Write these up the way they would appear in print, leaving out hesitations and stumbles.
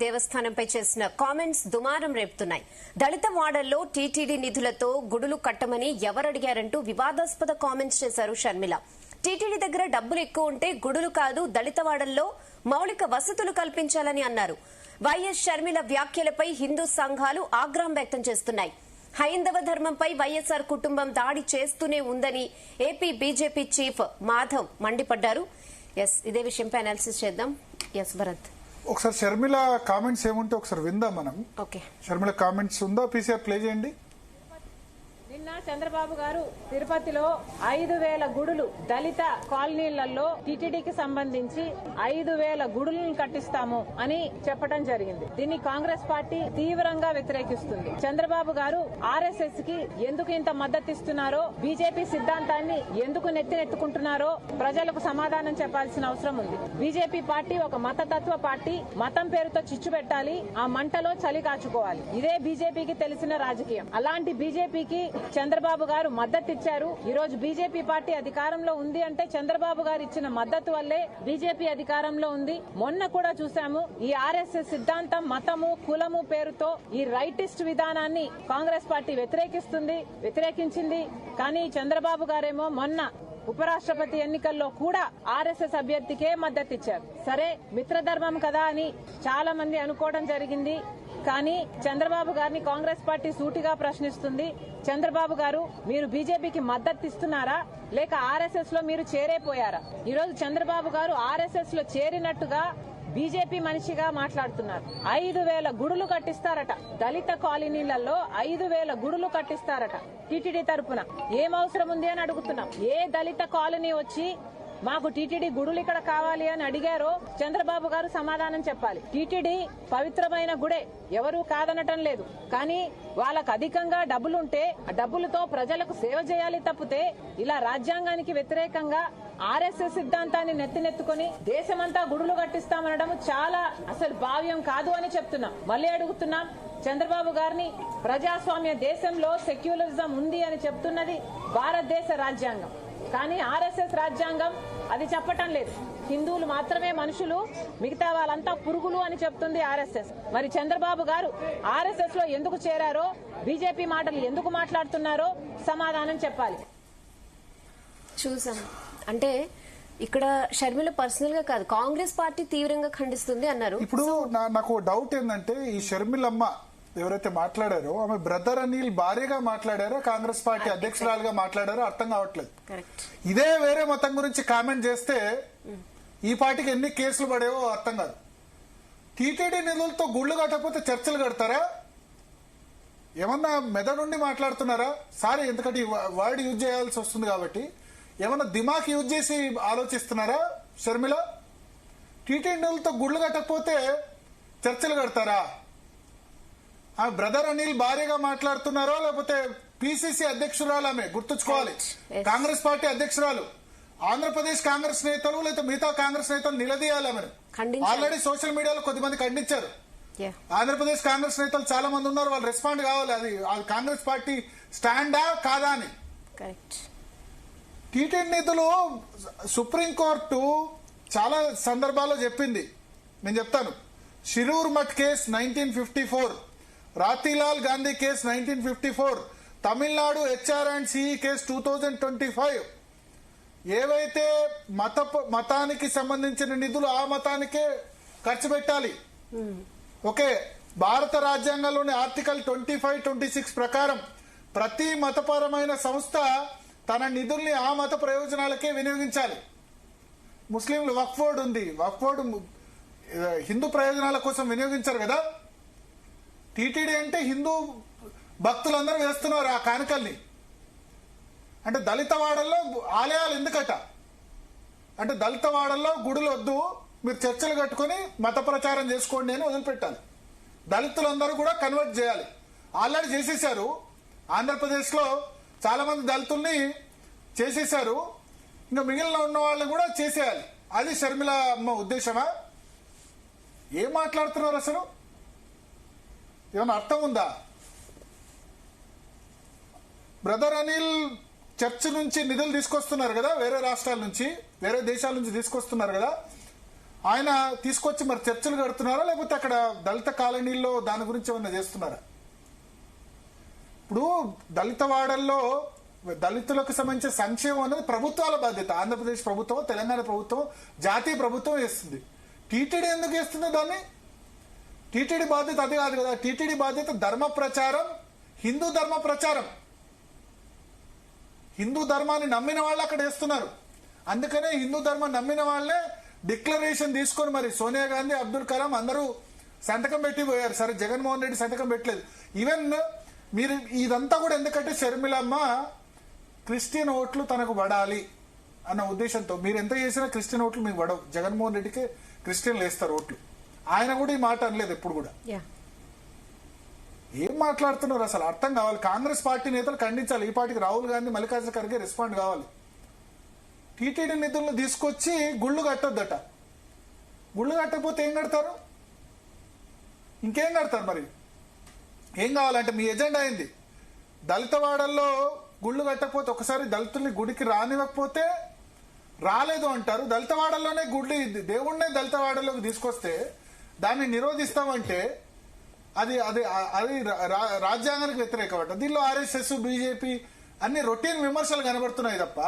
దేవస్థానంపై చేసిన కామెంట్స్ దుమారం రేపుతున్నాయి. దళిత వాడల్లో టీటీడీ నిధులతో గుడులు కట్టమని ఎవరడిగారంటూ వివాదాస్పద కామెంట్స్ చేశారు షర్మిల. టీటీడీ దగ్గర డబ్బులు ఎక్కువ ఉంటే గుడులు కాదు దళిత వాడల్లో మౌలిక వసతులు కల్పించాలని అన్నారు. వైఎస్ షర్మిల వ్యాఖ్యలపై హిందూ సంఘాలు ఆగ్రహం వ్యక్తం చేస్తున్నాయి. హైందవ ధర్మంపై వైఎస్ఆర్ కుటుంబం దాడి చేస్తూనే ఉందని ఏపీ బీజేపీ చీఫ్ మాధవ్ మండిపడ్డారు. ఇదే విషయంపై అనాలిసిస్ చేద్దాం. భరత్, ఒకసారి షర్మిల కామెంట్స్ ఏముంటే ఒకసారి విందాం మనం. షర్మిల కామెంట్స్ ఉందా? పీసీఆర్ ప్లే చేయండి. నిన్న చంద్రబాబు గారు తిరుపతిలో 5,000 గుడులు దళిత కాలనీలలో టీటీడీకి సంబంధించి 5,000 గుడులను కట్టిస్తాము అని చెప్పడం జరిగింది. దీన్ని కాంగ్రెస్ పార్టీ తీవ్రంగా వ్యతిరేకిస్తుంది. చంద్రబాబు గారు ఆర్ఎస్ఎస్ కి ఎందుకు ఇంత మద్దతు ఇస్తున్నారో, బీజేపీ సిద్ధాంతాన్ని ఎందుకు నెత్తినెత్తుకుంటున్నారో ప్రజలకు సమాధానం చెప్పాల్సిన అవసరం ఉంది. బీజేపీ పార్టీ ఒక మతతత్వ పార్టీ. మతం పేరుతో చిచ్చు పెట్టాలి, ఆ మంటలో చలి కాచుకోవాలి. ఇదే బీజేపీకి తెలిసిన రాజకీయం. అలాంటి బీజేపీకి చంద్రబాబు గారు మద్దతు ఇచ్చారు. ఈ రోజు బీజేపీ పార్టీ అధికారంలో ఉంది అంటే చంద్రబాబు గారు ఇచ్చిన మద్దతు వల్లే బీజేపీ అధికారంలో ఉంది. మొన్న కూడా చూసాము, ఈ ఆర్ఎస్ఎస్ సిద్ధాంతం మతము కులము పేరుతో ఈ రైటిస్ట్ విధానాన్ని కాంగ్రెస్ పార్టీ వ్యతిరేకించింది. కానీ చంద్రబాబు గారేమో మొన్న ఉపరాష్ట్రపతి ఎన్నికల్లో కూడా ఆర్ఎస్ఎస్ అభ్యర్థికే మద్దతు ఇచ్చారు. సరే, మిత్రధర్మం కదా అని చాలా మంది అనుకోవడం జరిగింది. కానీ చంద్రబాబు గారిని కాంగ్రెస్ పార్టీ సూటిగా ప్రశ్నిస్తుంది. చంద్రబాబు గారు, మీరు బీజేపీకి మద్దతు ఇస్తున్నారా లేక ఆర్ఎస్ఎస్ లో మీరు చేరైపోయారా? ఈ రోజు చంద్రబాబు గారు ఆర్ఎస్ఎస్ లో చేరినట్టుగా బీజేపీ మనిషిగా మాట్లాడుతున్నారు. 5,000 గుడులు కట్టిస్తారట, దళిత కాలనీలలో 5,000 గుడులు కట్టిస్తారట టీటీడీ తరపున. ఏం అవసరం ఉంది అని అడుగుతున్నాం. ఏ దళిత కాలనీ వచ్చి మాకు టీటీడీ గుడులు ఇక్కడ కావాలి అని అడిగారో చంద్రబాబు గారు సమాధానం చెప్పాలి. టీటీడీ పవిత్రమైన గుడే, ఎవరూ కాదనటం లేదు. కానీ వాళ్ళకు అధికంగా డబ్బులుంటే ఆ డబ్బులతో ప్రజలకు సేవ చేయాలి తప్పితే ఇలా రాజ్యాంగానికి వ్యతిరేకంగా ఆర్ఎస్ఎస్ సిద్ధాంతాన్ని నెత్తినెత్తుకుని దేశమంతా గుడులు కట్టిస్తామనడం చాలా అసలు భావ్యం కాదు అని చెప్తున్నాం. మళ్లీ అడుగుతున్నాం, చంద్రబాబు గారిని ప్రజాస్వామ్య దేశంలో సెక్యులరిజం ఉంది అని చెప్తున్నది భారతదేశ రాజ్యాంగం. కానీ ఆర్ఎస్ఎస్ రాజ్యాంగం అది చెప్పటం లేదు. హిందువులు మాత్రమే మనుషులు, మిగతా వాళ్ళంతా పురుగులు అని చెప్తుంది ఆర్ఎస్ఎస్. మరి చంద్రబాబు గారు ఆర్ఎస్ఎస్ లో ఎందుకు చేరారో, బీజేపీ మాటలు ఎందుకు మాట్లాడుతున్నారో సమాధానం చెప్పాలి. చూసాం అంటే ఇక్కడ షర్మిల పర్సనల్ గా కాదు, కాంగ్రెస్ పార్టీ తీవ్రంగా ఖండిస్తుంది అన్నారు. ఇప్పుడు నాకు డౌట్ ఏంటంటే, ఈ షర్మిలమ్మ ఎవరైతే మాట్లాడారో ఆమె బ్రదర్ అనిల్ భార్యగా మాట్లాడారో కాంగ్రెస్ పార్టీ అధ్యక్షురాలుగా మాట్లాడారో అర్థం కావట్లేదు. ఇదే వేరే మతం గురించి కామెంట్ చేస్తే ఈ పార్టీకి ఎన్ని కేసులు పడేవో అర్థం కాదు. టీటీడీ నిధులతో గుళ్లు కట్టకపోతే చర్చలు కడతారా? ఏమన్నా మెదడుండి మాట్లాడుతున్నారా? సారీ, ఎందుకంటే వర్డ్ యూజ్ చేయాల్సి వస్తుంది కాబట్టి ఏమన్నా దిమాగ్ యూజ్ చేసి ఆలోచిస్తున్నారా షర్మిల? టీటీడీ నిధులతో గుళ్లు కట్టకపోతే చర్చలు కడతారా? ఆ బ్రదర్ అనిల్ భార్యగా మాట్లాడుతున్నారో లేకపోతే పిసిసి అధ్యక్షురాలు ఆమె, గుర్తుంచుకోవాలి, కాంగ్రెస్ పార్టీ అధ్యక్షురాలు. ఆంధ్రప్రదేశ్ కాంగ్రెస్ నేతలు లేదా మిగతా కాంగ్రెస్ నేతలు నిలదీయాలి ఆమెను. ఆల్రెడీ సోషల్ మీడియాలో కొద్దిమంది ఖండించారు. ఆంధ్రప్రదేశ్ కాంగ్రెస్ నేతలు చాలా మంది ఉన్నారు, వాళ్ళు రెస్పాండ్ కావాలి. అది కాంగ్రెస్ పార్టీ స్టాండా కాదా అని. టీటీడీ నిధులు సుప్రీంకోర్టు చాలా సందర్భాల్లో చెప్పింది. నేను చెప్తాను. Shirur Mutt case 1954, Ratilal Gandhi case 1954, Tamil Nadu HR and CE case 2025. ఏవైతే మతానికి సంబంధించిన నిధులు ఆ మతానికే ఖర్చు పెట్టాలి. ఓకే, భారత రాజ్యాంగంలోని ఆర్టికల్ 25, 26 ప్రకారం ప్రతి మతపరమైన సంస్థ తన నిధుల్ని ఆ మత ప్రయోజనాలకే వినియోగించాలి. ముస్లింలు వక్ఫ్ బోర్డు ఉంది, వక్ఫ్ బోర్డు హిందూ ప్రయోజనాల కోసం వినియోగించారు కదా. టీటీడీ అంటే హిందూ భక్తులందరూ వేస్తున్నారు ఆ కానుకల్ని. అంటే దళిత వాడల్లో ఆలయాలు ఎందుకట? అంటే దళిత వాడల్లో గుడులు వద్దు, మీరు చర్చలు కట్టుకుని మత ప్రచారం చేసుకోండి అని వదిలిపెట్టాలి. దళితులందరూ కూడా కన్వర్ట్ చేయాలి. ఆల్రెడీ చేసేశారు. ఆంధ్రప్రదేశ్ లో చాలా మంది దళితుల్ని చేసేశారు. ఇంకా మిగిలిన ఉన్న వాళ్ళని కూడా చేసేయాలి. అది షర్మిల అమ్మ ఉద్దేశమా? ఏం మాట్లాడుతున్నారు అసలు? ఏమన్నా అర్థం ఉందా? బ్రదర్ అనిల్ చర్చ్ నుంచి నిధులు తీసుకొస్తున్నారు కదా, వేరే రాష్ట్రాల నుంచి వేరే దేశాల నుంచి తీసుకొస్తున్నారు కదా. ఆయన తీసుకొచ్చి మరి చర్చలు కడుతున్నారా లేకపోతే అక్కడ దళిత కాలనీల్లో దాని గురించి ఏమన్నా చేస్తున్నారా? ఇప్పుడు దళిత వాడల్లో దళితులకు సంబంధించిన సంక్షేమం అనేది ప్రభుత్వాల బాధ్యత. ఆంధ్రప్రదేశ్ ప్రభుత్వం, తెలంగాణ ప్రభుత్వం, జాతీయ ప్రభుత్వం వేస్తుంది. టీటీడీ ఎందుకు వేస్తుంది దాన్ని? టీటీడీ బాధ్యత అది కాదు కదా. టీటీడీ బాధ్యత ధర్మ ప్రచారం, హిందూ ధర్మ ప్రచారం. హిందూ ధర్మాన్ని నమ్మిన వాళ్ళు అక్కడ వేస్తున్నారు. అందుకనే హిందూ ధర్మం నమ్మిన వాళ్ళే డిక్లరేషన్ తీసుకొని మరి సోనియా గాంధీ, అబ్దుల్ కలాం అందరూ సంతకం పెట్టి పోయారు. సరే, జగన్మోహన్ రెడ్డి సంతకం పెట్టలేదు. ఈవెన్ మీరు ఇదంతా కూడా ఎందుకంటే షర్మిలమ్మ క్రిస్టియన్ ఓట్లు తనకు పడాలి అన్న ఉద్దేశంతో మీరు ఎంత చేసినా క్రిస్టియన్ ఓట్లు మీకు పడవు. జగన్మోహన్ రెడ్డికి క్రిస్టియన్లు వేస్తారు ఓట్లు. ఆయన కూడా ఈ మాట అనలేదు ఎప్పుడు కూడా. ఏం మాట్లాడుతున్నారు అసలు అర్థం కావాలి. కాంగ్రెస్ పార్టీ నేతలు ఖండించాలి. ఈ పార్టీకి రాహుల్ గాంధీ, మల్లికార్జున ఖర్గే రెస్పాండ్ కావాలి. టీటీడీ నిధులను తీసుకొచ్చి గుళ్ళు కట్టొద్దట. గుళ్ళు కట్టకపోతే ఏం కడతారు? ఇంకేం కడతారు? మరి ఏం కావాలంటే మీ ఎజెండా అయింది. దళిత వాడల్లో గుళ్ళు కట్టకపోతే, ఒకసారి దళితుల్ని గుడికి రానివ్వకపోతే రాలేదు అంటారు. దళిత వాడల్లోనే గుడి, దేవుణ్ణే దళిత వాడల్లోకి తీసుకొస్తే దాన్ని నిరోధిస్తామంటే అది అది అది రాజ్యాంగానికి వ్యతిరేకం అంట. దీనిలో ఆర్ఎస్ఎస్, బీజేపీ అన్ని రొటీన్ విమర్శలు కనబడుతున్నాయి తప్ప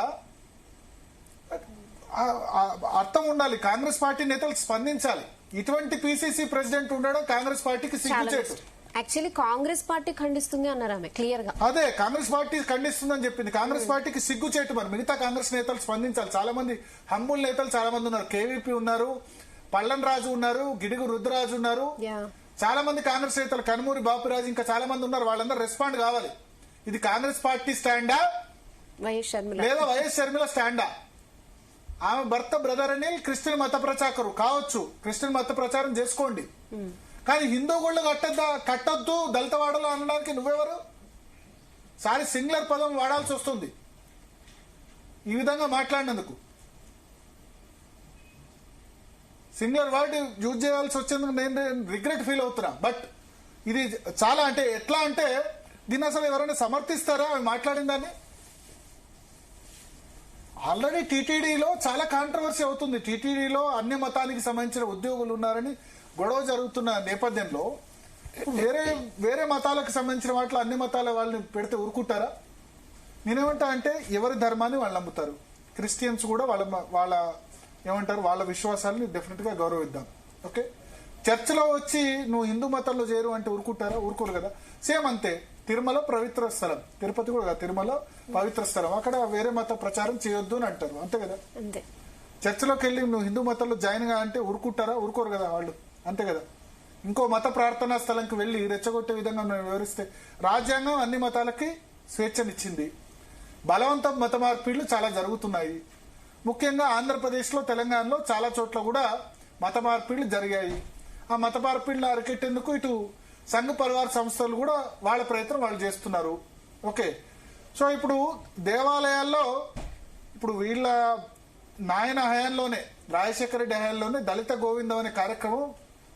అర్థం ఉండాలి. కాంగ్రెస్ పార్టీ నేతలు స్పందించాలి. ఇటువంటి పిసిసి ప్రెసిడెంట్ ఉండడం కాంగ్రెస్ పార్టీకి సిగ్గుచేటు. యాక్చువల్లీ కాంగ్రెస్ పార్టీ ఖండిస్తుంది అన్నారు ఆమె క్లియర్ గా. అదే కాంగ్రెస్ పార్టీ ఖండిస్తుందని చెప్పింది. కాంగ్రెస్ పార్టీకి సిగ్గుచేటు. మరి మిగతా కాంగ్రెస్ నేతలు స్పందించాలి. చాలా మంది హంబుల్ నేతలు చాలా మంది ఉన్నారు. కేవీపీ ఉన్నారు, పళ్ళన్ రాజు ఉన్నారు, గిడుగు రుద్రరాజు ఉన్నారు, చాలా మంది కాంగ్రెస్ నేతలు, కనుమూరి బాపురాజు, ఇంకా చాలా మంది ఉన్నారు. వాళ్ళందరూ రెస్పాండ్ కావాలి. ఇది కాంగ్రెస్ పార్టీ స్టాండా లేదా వైఎస్ షర్మిల స్టాండా? ఆమె భర్త బ్రదర్ అనిల్ క్రిస్టియన్ మత ప్రచారకులు కావచ్చు, క్రిస్టియన్ మత ప్రచారం చేసుకోండి, కానీ హిందూ గుళ్ళు కట్టొద్దు దళిత వాడలో అనడానికి నువ్వెవరు? సారి సింగులర్ పదం వాడాల్సి వస్తుంది ఈ విధంగా మాట్లాడినందుకు. సింగులర్ వర్డ్ యూజ్ చేయాల్సి వచ్చేందుకు నేను రిగ్రెట్ ఫీల్ అవుతున్నా. బట్ ఇది చాలా అంటే ఎట్లా అంటే దీన్ని అసలు ఎవరైనా సమర్థిస్తారా అవి మాట్లాడిన దాన్ని? ఆల్రెడీ టీటీడీలో చాలా కాంట్రవర్సీ అవుతుంది. టీటీడీలో అన్ని మతానికి సంబంధించిన ఉద్యోగులు ఉన్నారని గొడవ జరుగుతున్న నేపథ్యంలో వేరే వేరే మతాలకు సంబంధించిన వాటిలో అన్ని మతాల వాళ్ళని పెడితే ఊరుకుంటారా? నేనేమంటా అంటే ఎవరి ధర్మాన్ని వాళ్ళు నమ్ముతారు. క్రిస్టియన్స్ కూడా వాళ్ళ ఏమంటారు వాళ్ళ విశ్వాసాలని డెఫినెట్ గా గౌరవిద్దాం. ఓకే, చర్చిలో వచ్చి నువ్వు హిందూ మతంలో చేరు అంటే ఊరుకుంటారా? ఊరుకోరు కదా. సేమ్ అంతే, తిరుమల పవిత్ర స్థలం, తిరుపతి కూడా కదా, తిరుమల పవిత్ర స్థలం, అక్కడ వేరే మత ప్రచారం చేయొద్దు అని అంటారు. అంతే కదా. చర్చిలోకి వెళ్ళి నువ్వు హిందూ మతంలో జాయిన్ గా అంటే ఊరుకుంటారా? ఊరుకోరు కదా వాళ్ళు. అంతే కదా. ఇంకో మత ప్రార్థనా స్థలంకి వెళ్లి రెచ్చగొట్టే విధంగా మనం వివరిస్తే రాజ్యాంగం అన్ని మతాలకి స్వేచ్ఛనిచ్చింది. బలవంతం మత మార్పిళ్లు చాలా జరుగుతున్నాయి. ముఖ్యంగా ఆంధ్రప్రదేశ్ లో, తెలంగాణలో చాలా చోట్ల కూడా మత మార్పిళ్లు జరిగాయి. ఆ మత మార్పిళ్లు అరికెట్టేందుకు ఇటు సంఘ పరివార సంస్థలు కూడా వాళ్ళ ప్రయత్నం వాళ్ళు చేస్తున్నారు. ఓకే, సో ఇప్పుడు దేవాలయాల్లో ఇప్పుడు వీళ్ళ నాయన హయాంలోనే, రాజశేఖర రెడ్డి హయాంలోనే దళిత గోవిందం అనే కార్యక్రమం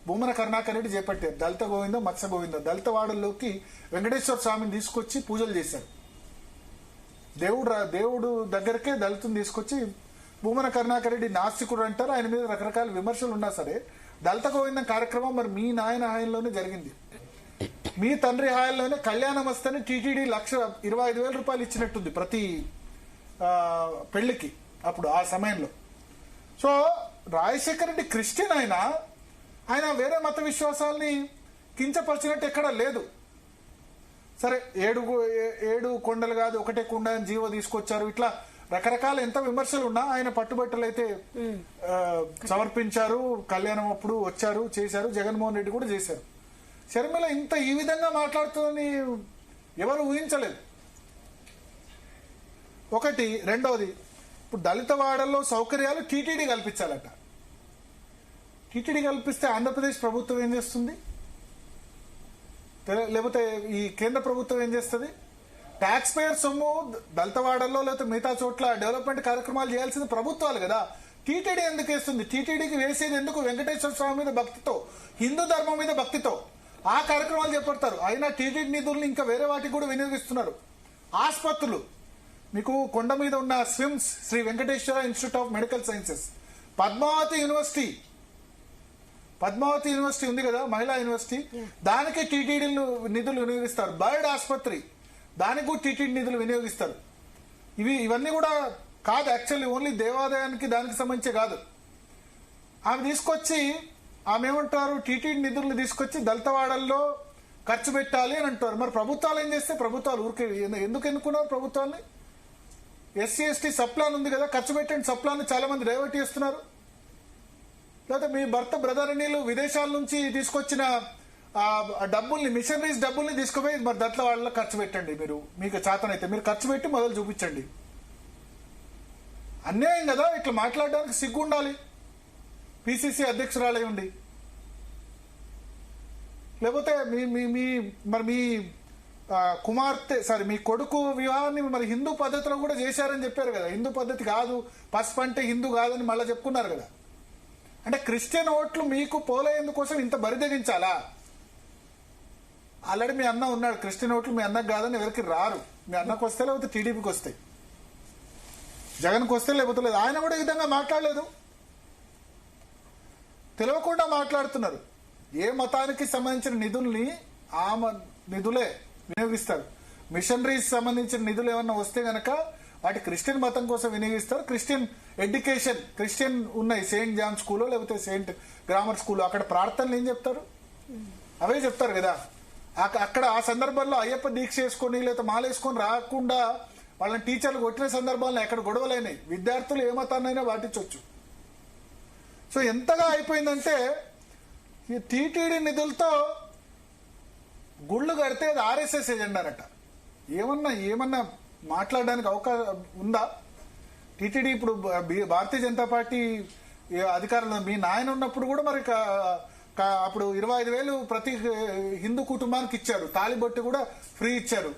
భూమన కరుణాకర్ రెడ్డి చేపట్టారు. దళిత గోవిందం, మత్స్య గోవిందం, దళిత వాడల్లోకి వెంకటేశ్వర స్వామిని తీసుకొచ్చి పూజలు చేశారు. దేవుడు దగ్గరకే దళితుని తీసుకొచ్చి, భూమన కరుణాకర్ రెడ్డి నాస్తికుడు అంటారు, ఆయన మీద రకరకాల విమర్శలు ఉన్నా సరే దళిత గోవిందం కార్యక్రమం మరి మీ నాయన హాయంలోనే జరిగింది. మీ తండ్రి హాయంలోనే కళ్యాణం వస్తేనే టీటీడీ 1,25,000 రూపాయలు ఇచ్చినట్టుంది ప్రతి పెళ్లికి అప్పుడు ఆ సమయంలో. సో రాజశేఖర రెడ్డి క్రిస్టియన్ అయినా ఆయన వేరే మత విశ్వాసాలని కించపరిచినట్టు ఎక్కడా లేదు. సరే, 7 కొండలు కాదు ఒకటే కొండ అని జీవో తీసుకొచ్చారు, ఇట్లా రకరకాల ఎంత విమర్శలు ఉన్నా ఆయన పట్టుబట్టలు అయితే సమర్పించారు. కళ్యాణం అప్పుడు వచ్చారు, చేశారు. జగన్మోహన్ రెడ్డి కూడా చేశారు. షర్మిల ఇంత ఈ విధంగా మాట్లాడుతుందని ఎవరు ఊహించలేదు. ఒకటి. రెండోది, ఇప్పుడు దళిత వాడల్లో సౌకర్యాలు టీటీడీ కల్పించాలట. టీటీడీ కల్పిస్తే ఆంధ్రప్రదేశ్ ప్రభుత్వం ఏం చేస్తుంది? లేకపోతే ఈ కేంద్ర ప్రభుత్వం ఏం చేస్తుంది? ట్యాక్స్ పేయర్ సొమ్ము దళిత వాడల్లో లేకపోతే మిగతా చోట్ల డెవలప్మెంట్ కార్యక్రమాలు చేయాల్సింది ప్రభుత్వాలు కదా. టీటీడీ ఎందుకు వేస్తుంది? టీటీడీకి వేసేది ఎందుకు? వెంకటేశ్వర స్వామి మీద భక్తితో, హిందూ ధర్మం మీద భక్తితో ఆ కార్యక్రమాలు చేపడతారు. అయినా టీటీడీ నిధుల్ని ఇంకా వేరే వాటికి కూడా వినియోగిస్తున్నారు. ఆసుపత్రులు, మీకు కొండ మీద ఉన్న SVIMS, Sri Venkateswara institute of medical sciences, Padmavathi university, Padmavathi university ఉంది కదా, మహిళా యూనివర్సిటీ, దానికి టీటీడీ నిధులు వినియోగిస్తారు. బర్డ్ ఆసుపత్రి, దానికి కూడా టీటీడీ నిధులు వినియోగిస్తారు. ఇవన్నీ కూడా కాదు, యాక్చువల్లీ ఓన్లీ దేవాదాయానికి దానికి సంబంధించి కాదు. ఆమె తీసుకొచ్చి ఆమె ఏమంటారు, టీటీడీ నిధులను తీసుకొచ్చి దళితవాడల్లో ఖర్చు పెట్టాలి అని అంటారు. మరి ప్రభుత్వాలు ఏం చేస్తే, ప్రభుత్వాలు ఊరికే ఎందుకు ఎన్నుకున్నారు ప్రభుత్వాన్ని? ఎస్సీ ఎస్టీ సప్లాన్ ఉంది కదా, ఖర్చు పెట్టండి. సప్లాన్ చాలా మంది డైవర్ట్ చేస్తున్నారు. లేకపోతే మీ భర్త బ్రదర్నీలు విదేశాల నుంచి తీసుకొచ్చిన డబ్బుల్ని, మిషనరీస్ డబ్బుల్ని తీసుకుపోయి మరి దట్ల వాళ్ళ ఖర్చు పెట్టండి. మీరు మీకు చేతనైతే మీరు ఖర్చు పెట్టి మొదలు చూపించండి. అన్యాయం కదా, ఇట్లా మాట్లాడడానికి సిగ్గు ఉండాలి. పిసిసి అధ్యక్షురాలై ఉండి, లేకపోతే మీ కుమార్తె మీ కొడుకు వివాహాన్ని మరి హిందూ పద్ధతిలో కూడా చేశారని చెప్పారు కదా. హిందూ పద్ధతి కాదు, పసుపు అంటే హిందూ కాదని మళ్ళీ చెప్పుకున్నారు కదా. అంటే క్రిస్టియన్ ఓట్లు మీకు పోలేందుకోసం ఇంత బరిదగించాలా? ఆల్రెడీ మీ అన్న ఉన్నాడు, క్రిస్టియన్ ఓట్లు మీ అన్నకు కాదని ఎవరికి రారు. మీ అన్నకు వస్తే లేకపోతే టీడీపీకి వస్తాయి, జగన్కి వస్తే లేకపోతే లేదు. ఆయన కూడా ఈ విధంగా మాట్లాడలేదు, తెలియకుండా మాట్లాడుతున్నారు. ఏ మతానికి సంబంధించిన నిధుల్ని ఆ నిధులే వినియోగిస్తారు. మిషనరీస్ సంబంధించిన నిధులు ఏమన్నా వస్తే గనక వాటి క్రిస్టియన్ మతం కోసం వినియోగిస్తారు. క్రిస్టియన్ ఎడ్యుకేషన్, క్రిస్టియన్ ఉన్నాయి, సెయింట్ జాన్ స్కూలో లేకపోతే సెయింట్ గ్రామర్ స్కూల్, అక్కడ ప్రార్థనలు ఏం చెప్తారు, అవే చెప్తారు కదా. అక్కడ ఆ సందర్భంలో అయ్యప్ప దీక్ష వేసుకొని లేదా మాలేసుకొని రాకుండా వాళ్ళని టీచర్లు కొట్టిన సందర్భాలను ఎక్కడ గొడవలైనాయి. విద్యార్థులు ఏ మతాన్నైనా పాటించవచ్చు. సో ఎంతగా అయిపోయిందంటే ఈ టీటీడీ నిధులతో గుళ్ళు కడితే అది ఆర్ఎస్ఎస్ ఎజెండారట. ఏమన్నా మాట్లాడడానికి అవకాశం ఉందా? టీటీడీ ఇప్పుడు భారతీయ జనతా పార్టీ అధికారంలో మీ నాయన ఉన్నప్పుడు కూడా మరి అప్పుడు 25,000 ప్రతి హిందూ కుటుంబానికి ఇచ్చారు. తాలిబొట్టు కూడా ఫ్రీ ఇచ్చారు.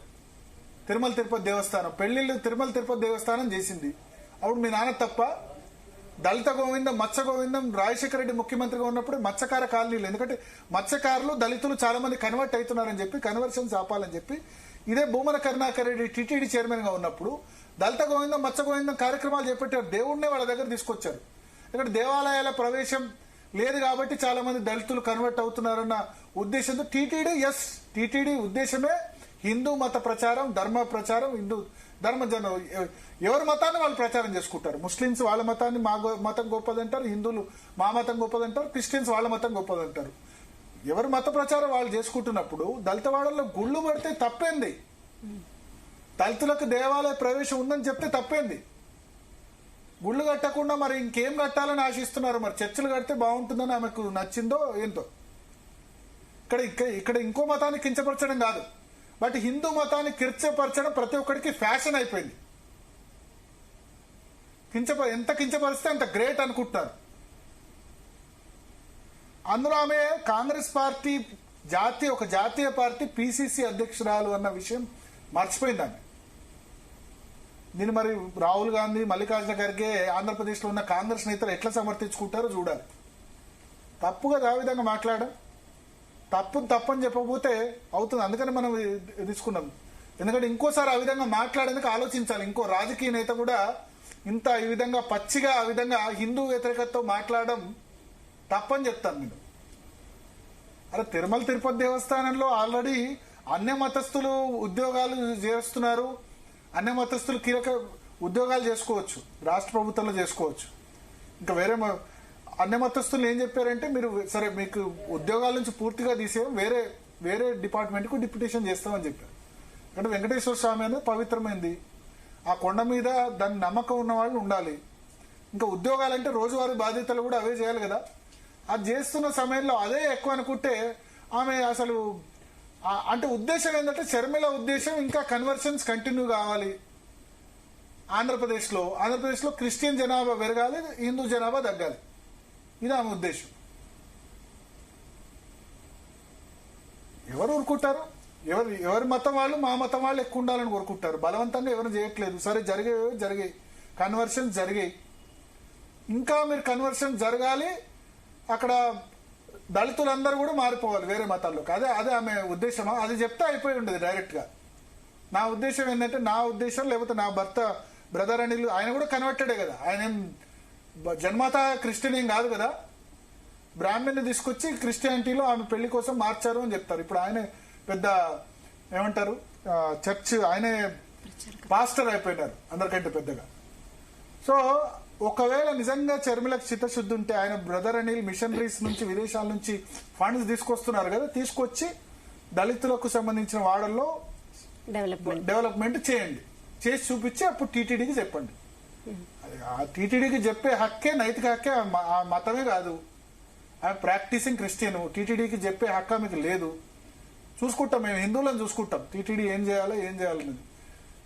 తిరుమల తిరుపతి దేవస్థానం పెళ్లిళ్ళు తిరుమల తిరుపతి దేవస్థానం చేసింది. అప్పుడు మీ నాన్న తప్ప? దళిత గోవిందం, మత్స్య గోవిందం రాజశేఖర రెడ్డి ముఖ్యమంత్రిగా ఉన్నప్పుడు మత్స్యకార కాలనీలు, ఎందుకంటే మత్స్యకారులు దళితులు చాలా మంది కన్వర్ట్ అవుతున్నారని చెప్పి కన్వర్షన్స్ ఆపాలని చెప్పి ఇదే భూమన కరుణాకర్ రెడ్డి టీటీడీ చైర్మన్ గా ఉన్నప్పుడు దళిత గోవిందం, మత్స్య గోవిందం కార్యక్రమాలు చేపట్టారు. దేవుడినే వాళ్ళ దగ్గర తీసుకొచ్చారు. ఇక్కడ దేవాలయాల ప్రవేశం లేదు కాబట్టి చాలా మంది దళితులు కన్వర్ట్ అవుతున్నారన్న ఉద్దేశంతో టీటీడీ ఉద్దేశమే హిందూ మత ప్రచారం, ధర్మ ప్రచారం, హిందూ ధర్మ జన ఎవరి మతాన్ని వాళ్ళు ప్రచారం చేసుకుంటారు. ముస్లింస్ వాళ్ళ మతాన్ని మా మతం గొప్పదంటారు, హిందువులు మా మతం గొప్పదంటారు, క్రిస్టియన్స్ వాళ్ళ మతం గొప్పదంటారు. ఎవరి మత ప్రచారం వాళ్ళు చేసుకుంటున్నప్పుడు దళితవాడల్లో గుళ్ళు పడితే తప్పేంది? దళితులకు దేవాలయ ప్రవేశం ఉందని చెప్తే తప్పేంది? గుళ్ళు కట్టకుండా మరి ఇంకేం కట్టాలని ఆశిస్తున్నారు? మరి చర్చలు కడితే బాగుంటుందని ఆమెకు నచ్చిందో ఏంటో. ఇక్కడ ఇంకో మతాన్ని కించపరచడం కాదు, బట్ హిందూ మతాన్ని కించపరచడం ప్రతి ఒక్కరికి ఫ్యాషన్ అయిపోయింది. ఎంత కించపరిస్తే అంత గ్రేట్ అనుకుంటున్నారు. అందులో ఆమె కాంగ్రెస్ పార్టీ ఒక జాతీయ పార్టీ పిసిసి అధ్యక్షురాలు అన్న విషయం మర్చిపోయిందండి. దీన్ని మరి రాహుల్ గాంధీ, మల్లికార్జున ఖర్గే, ఆంధ్రప్రదేశ్ లో ఉన్న కాంగ్రెస్ నేతలు ఎట్లా సమర్థించుకుంటారో చూడాలి. తప్పు కదా ఆ విధంగా మాట్లాడడం. తప్పని చెప్పకపోతే అవుతుంది. అందుకని మనం తీసుకున్నాం. ఎందుకంటే ఇంకోసారి ఆ విధంగా మాట్లాడేందుకు ఆలోచించాలి. ఇంకో రాజకీయ నేత కూడా ఈ విధంగా పచ్చిగా ఆ విధంగా హిందూ వ్యతిరేకతతో మాట్లాడడం తప్పని చెప్తాను నేను. అరే తిరుమల తిరుపతి దేవస్థానంలో ఆల్రెడీ అన్య మతస్థులు ఉద్యోగాలు చేస్తున్నారు. అన్య మతస్థులు కీలక ఉద్యోగాలు చేసుకోవచ్చు, రాష్ట్ర ప్రభుత్వంలో చేసుకోవచ్చు. ఇంకా వేరే అన్య మతస్థులు ఏం చెప్పారంటే మీరు సరే మీకు ఉద్యోగాల నుంచి పూర్తిగా తీసేయం, వేరే డిపార్ట్మెంట్ కు డిప్యూటేషన్ చేస్తామని చెప్పారు. అంటే వెంకటేశ్వర స్వామి అనేది పవిత్రమైంది. ఆ కొండ మీద దాని నమ్మకం ఉన్న వాళ్ళు ఉండాలి. ఇంకా ఉద్యోగాలంటే రోజువారీ బాధ్యతలు కూడా అవే చేయాలి కదా. అది చేస్తున్న సమయంలో అదే ఎక్కువ అనుకుంటే ఆమె అసలు అంటే ఉద్దేశం ఏంటంటే షర్మిల ఉద్దేశం ఇంకా కన్వర్షన్స్ కంటిన్యూ కావాలి. ఆంధ్రప్రదేశ్లో క్రిస్టియన్ జనాభా పెరగాలి, హిందూ జనాభా తగ్గాలి. ఇది ఆమె ఉద్దేశం. ఎవరు ఊరుకుంటారు? ఎవరి మతం వాళ్ళు మా మతం వాళ్ళు ఎక్కువ ఉండాలని కోరుకుంటారు. బలవంతంగా ఎవరు చేయట్లేదు. సరే జరిగాయి కన్వర్షన్ జరిగాయి. ఇంకా మీరు కన్వర్షన్ జరగాలి, అక్కడ దళితులందరూ కూడా మారిపోవాలి వేరే మతాల్లోకి. అదే ఆమె ఉద్దేశమా? అది చెప్తే అయిపోయి ఉండేది డైరెక్ట్ గా. నా ఉద్దేశం ఏంటంటే లేకపోతే నా భర్త బ్రదర్ అనిల్ ఆయన కూడా కన్వర్టెడే కదా. ఆయన జన్మత క్రిస్టియన్ ఏం కాదు కదా. బ్రాహ్మణ్ని తీసుకొచ్చి క్రిస్టియానిటీలో ఆమె పెళ్లి కోసం మార్చారు అని చెప్తారు. ఇప్పుడు ఆయనే పెద్ద ఏమంటారు చర్చ్, ఆయనే పాస్టర్ అయిపోయినారు అందరికంటే పెద్దగా. సో ఒకవేళ నిజంగా షర్మిలకు చిత్తశుద్ధి ఉంటే ఆయన బ్రదర్ అనిల్ మిషనరీస్ నుంచి విదేశాల నుంచి ఫండ్స్ తీసుకొస్తున్నారు కదా, తీసుకొచ్చి దళితులకు సంబంధించిన వాడల్లో డెవలప్మెంట్ చేయండి, చేసి చూపించి అప్పుడు టీటీడీకి చెప్పండి. ఆ టీటీడీకి చెప్పే హక్కే, నైతిక హక్కే, ఆ మతమే కాదు. ఐఎమ్ ప్రాక్టీసింగ్ క్రిస్టియన్, టీటీడీకి చెప్పే హక్కా మీకు లేదు. చూసుకుంటాం, మేము హిందువులను చూసుకుంటాం, టీటీడీ ఏం చేయాలనేది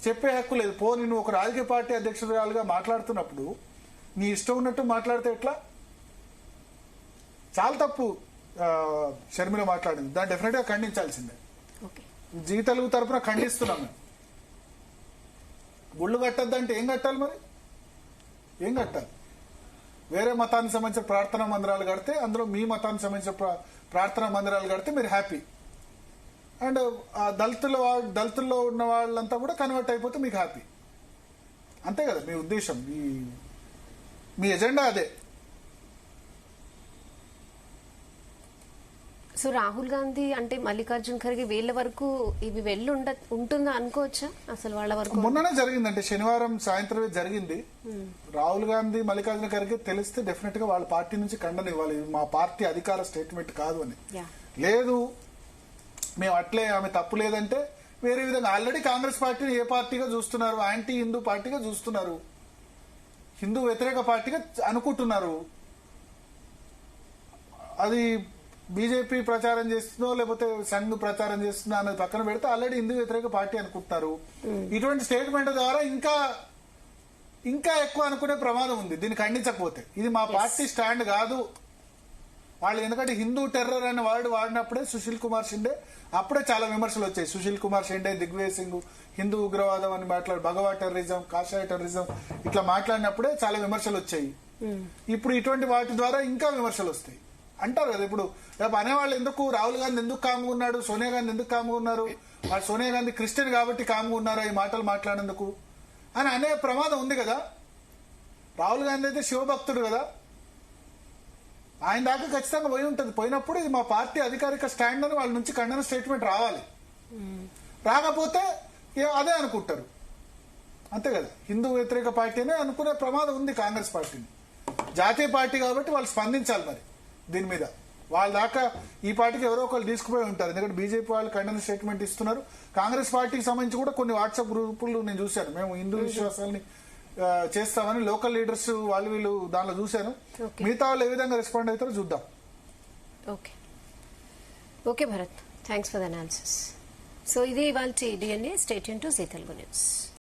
చెప్పే హక్కు లేదు. పోనీ నువ్వు ఒక రాజకీయ పార్టీ అధ్యక్షురాలుగా మాట్లాడుతున్నప్పుడు నీ ఇష్టం ఉన్నట్టు మాట్లాడితే ఎట్లా? చాలా తప్పు షర్మిల మాట్లాడింది, దాన్ని డెఫినెట్ గా ఖండించాల్సిందే. జీ తెలుగు తరఫున ఖండిస్తున్నాం మేము. గుళ్ళు కట్టద్దంటే ఏం కట్టాలి మరి? ఏం కట్టాలి? వేరే మతానికి సంబంధించిన ప్రార్థనా మందిరాలు కడితే, అందులో మీ మతానికి సంబంధించిన ప్రార్థనా మందిరాలు కడితే మీరు హ్యాపీ. అండ్ దళితుల్లో ఉన్న వాళ్ళంతా కూడా కన్వర్ట్ అయిపోతే మీకు హ్యాపీ. అంతే కదా మీ ఉద్దేశం, మీ ఎజెండా అదే. సో రాహుల్ గాంధీ అంటే మల్లికార్జున్ ఖర్గే వీళ్ళ వరకు ఇవి ఉంటుందా అనుకోవచ్చా? అసలు వాళ్ళ వరకు మొన్ననే జరిగిందంటే శనివారం సాయంత్రమే జరిగింది. రాహుల్ గాంధీ మల్లికార్జున ఖర్గే తెలిస్తే డెఫినెట్ గా వాళ్ళ పార్టీ నుంచి ఖండన ఇవ్వాలి, మా పార్టీ అధికార స్టేట్మెంట్ కాదు అని. లేదు మేము అట్లే, ఆమె తప్పు లేదంటే వేరే విధంగా. ఆల్రెడీ కాంగ్రెస్ పార్టీని ఏ పార్టీగా చూస్తున్నారు? యాంటీ హిందూ పార్టీగా చూస్తున్నారు, హిందూ వ్యతిరేక పార్టీగా అనుకుంటున్నారు. అది బీజేపీ ప్రచారం చేస్తుందో లేకపోతే సంఘ్ ప్రచారం చేస్తుందో అనేది పక్కన పెడితే ఆల్రెడీ హిందూ వ్యతిరేక పార్టీ అనుకుంటున్నారు. ఇటువంటి స్టేట్మెంట్ ద్వారా ఇంకా ఎక్కువ అనుకునే ప్రమాదం ఉంది దీన్ని ఖండించకపోతే. ఇది మా పార్టీ స్టాండ్ కాదు వాళ్ళు. ఎందుకంటే హిందూ టెర్రర్ అనే వర్డ్ వాడినప్పుడే సుశీల్ కుమార్ షిండే అప్పుడే చాలా విమర్శలు వచ్చాయి. సుశీల్ కుమార్ షిండే, దిగ్విజయ్ సింగ్ హిందూ ఉగ్రవాదం అని మాట్లాడు, భగవా టెర్రరిజం, కాషాయ టెర్రరిజం ఇట్లా మాట్లాడినప్పుడే చాలా విమర్శలు వచ్చాయి. ఇప్పుడు ఇటువంటి వాటి ద్వారా ఇంకా విమర్శలు వస్తాయి. అంటారు కదా ఇప్పుడు రేపు అనేవాళ్ళు, ఎందుకు రాహుల్ గాంధీ ఎందుకు కామ్గా ఉన్నాడు, సోనియా గాంధీ ఎందుకు కామ్గా ఉన్నారు, వాళ్ళు సోనియా గాంధీ క్రిస్టియన్ కాబట్టి కామ్గా ఉన్నారా ఈ మాటలు మాట్లాడేందుకు అని అనే ప్రమాదం ఉంది కదా. రాహుల్ గాంధీ అయితే శివభక్తుడు కదా, ఆయన దాకా ఖచ్చితంగా పోయి ఉంటుంది. పోయినప్పుడు ఇది మా పార్టీ అధికారిక స్టాండ్ అని వాళ్ళ నుంచి ఖండన స్టేట్మెంట్ రావాలి. రాకపోతే అదే అనుకుంటారు, అంతే కదా. హిందూ వ్యతిరేక పార్టీనే అనుకునే ప్రమాదం ఉంది కాంగ్రెస్ పార్టీని. జాతీయ పార్టీ కాబట్టి వాళ్ళు స్పందించాలి మరి దీని మీద. వాళ్ళ దాకా ఈ పార్టీకి ఎవరో ఒకరు తీసుకుపోయి ఉంటారు, ఎందుకంటే బీజేపీ వాళ్ళు ఖండన స్టేట్మెంట్ ఇస్తున్నారు. కాంగ్రెస్ పార్టీకి సంబంధించి కూడా కొన్ని వాట్సాప్ గ్రూపులు నేను చూశాను, మేము హిందూ విశ్వాసాలని చేస్తామని లోకల్ లీడర్స్ వాళ్ళు వీళ్ళు దానిలో చూశాను. మిగతా వాళ్ళు ఏ విధంగా రెస్పాండ్ అవుతారో చూద్దాం. Okay Bharat, thanks for the analysis. So ఇది ఇవాల్టి DNA. Stay tune to Zee Telugu news.